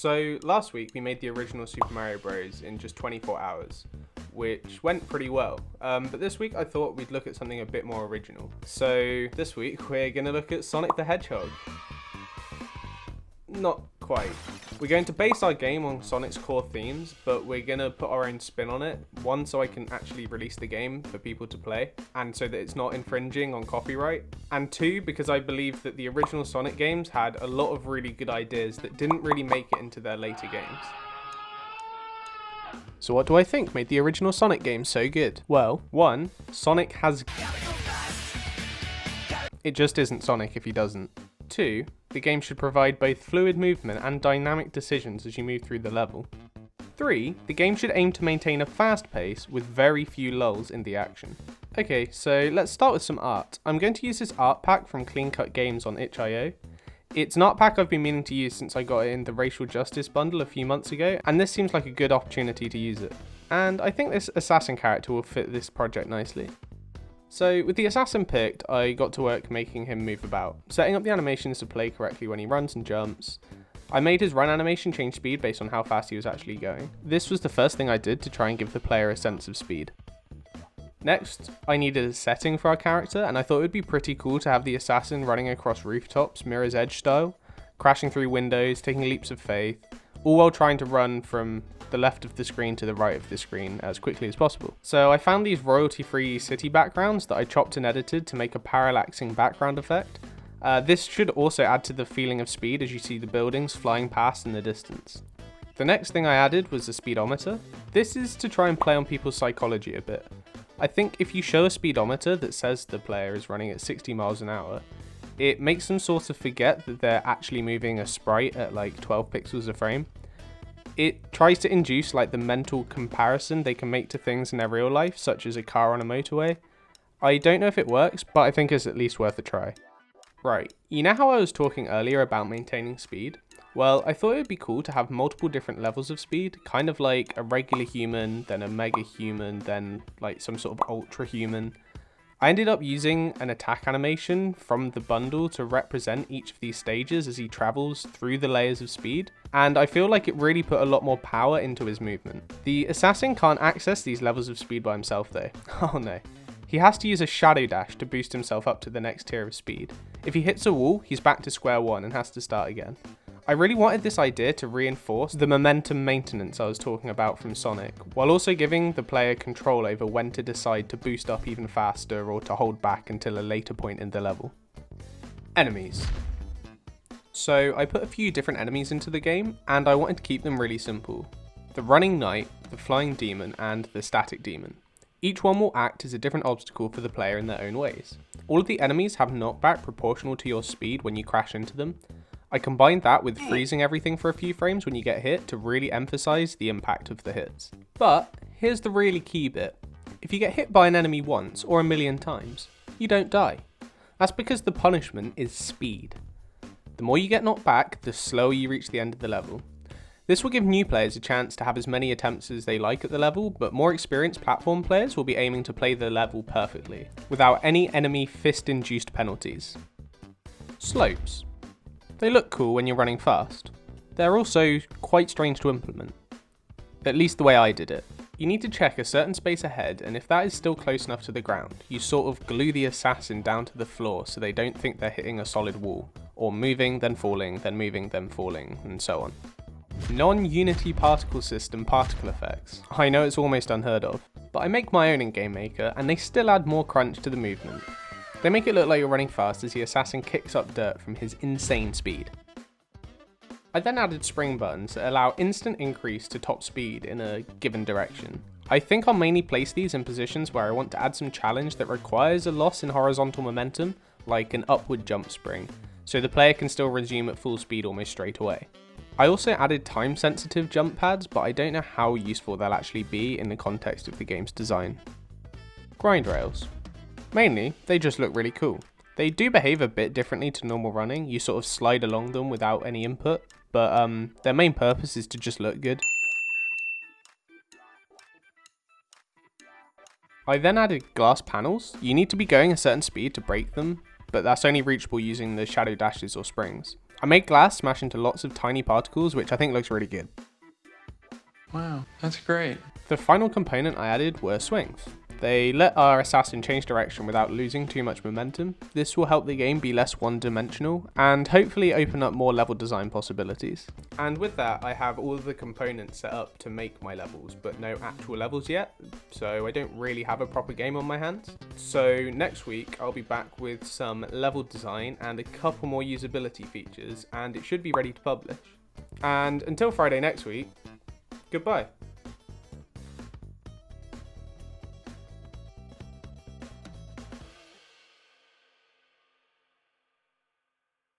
So last week we made the original Super Mario Bros. In just 24 hours, which went pretty well. But this week I thought we'd look at something a bit more original. So this week we're going to look at Sonic the Hedgehog. Not quite. We're going to base our game on Sonic's core themes, but we're going to put our own spin on it. One, so I can actually release the game for people to play, and so that it's not infringing on copyright. And two, because I believe that the original Sonic games had a lot of really good ideas that didn't really make it into their later games. So what do I think made the original Sonic game so good? Well, one, Sonic has... It just isn't Sonic if he doesn't. 2, the game should provide both fluid movement and dynamic decisions as you move through the level. 3, the game should aim to maintain a fast pace with very few lulls in the action. Okay, so let's start with some art. I'm going to use this art pack from Clean Cut Games on itch.io. It's an art pack I've been meaning to use since I got it in the Racial Justice bundle a few months ago, and this seems like a good opportunity to use it. And I think this assassin character will fit this project nicely. So with the assassin picked, I got to work making him move about, setting up the animations to play correctly when he runs and jumps. I made his run animation change speed based on how fast he was actually going. This was the first thing I did to try and give the player a sense of speed. Next, I needed a setting for our character, and I thought it would be pretty cool to have the assassin running across rooftops, Mirror's Edge style, crashing through windows, taking leaps of faith, all while trying to run from the left of the screen to the right of the screen as quickly as possible. So I found these royalty-free city backgrounds that I chopped and edited to make a parallaxing background effect. This should also add to the feeling of speed as you see the buildings flying past in the distance. The next thing I added was the speedometer. This is to try and play on people's psychology a bit. I think if you show a speedometer that says the player is running at 60 miles an hour, it makes them sort of forget that they're actually moving a sprite at like 12 pixels a frame. It tries to induce like the mental comparison they can make to things in their real life, such as a car on a motorway. I don't know if it works, but I think it's at least worth a try. Right, you know how I was talking earlier about maintaining speed? Well, I thought it would be cool to have multiple different levels of speed, kind of like a regular human, then a mega human, then like some sort of ultra human. I ended up using an attack animation from the bundle to represent each of these stages as he travels through the layers of speed, and I feel like it really put a lot more power into his movement. The assassin can't access these levels of speed by himself though. Oh no. He has to use a shadow dash to boost himself up to the next tier of speed. If he hits a wall, he's back to square one and has to start again. I really wanted this idea to reinforce the momentum maintenance I was talking about from Sonic, while also giving the player control over when to decide to boost up even faster or to hold back until a later point in the level. Enemies. So I put a few different enemies into the game, and I wanted to keep them really simple. The running knight, the flying demon, and the static demon. Each one will act as a different obstacle for the player in their own ways. All of the enemies have knockback proportional to your speed when you crash into them. I combined that with freezing everything for a few frames when you get hit to really emphasize the impact of the hits. But here's the really key bit. If you get hit by an enemy once or a million times, you don't die. That's because the punishment is speed. The more you get knocked back, the slower you reach the end of the level. This will give new players a chance to have as many attempts as they like at the level, but more experienced platform players will be aiming to play the level perfectly, without any enemy fist-induced penalties. Slopes. They look cool when you're running fast. They're also quite strange to implement. At least the way I did it. You need to check a certain space ahead, and if that is still close enough to the ground, you sort of glue the assassin down to the floor so they don't think they're hitting a solid wall, or moving, then falling, then moving, then falling, and so on. Non-unity particle system particle effects. I know it's almost unheard of, but I make my own in Game Maker, and they still add more crunch to the movement. They make it look like you're running fast as the assassin kicks up dirt from his insane speed. I then added spring buttons that allow instant increase to top speed in a given direction. I think I'll mainly place these in positions where I want to add some challenge that requires a loss in horizontal momentum, like an upward jump spring, so the player can still resume at full speed almost straight away. I also added time sensitive jump pads, but I don't know how useful they'll actually be in the context of the game's design. Grind rails. Mainly, they just look really cool. They do behave a bit differently to normal running, you sort of slide along them without any input, but their main purpose is to just look good. I then added glass panels. You need to be going a certain speed to break them, but that's only reachable using the shadow dashes or springs. I made glass smash into lots of tiny particles, which I think looks really good. Wow, that's great. The final component I added were swings. They let our assassin change direction without losing too much momentum. This will help the game be less one-dimensional and hopefully open up more level design possibilities. And with that, I have all of the components set up to make my levels, but no actual levels yet, so I don't really have a proper game on my hands. So next week, I'll be back with some level design and a couple more usability features, and it should be ready to publish. And until Friday next week, goodbye.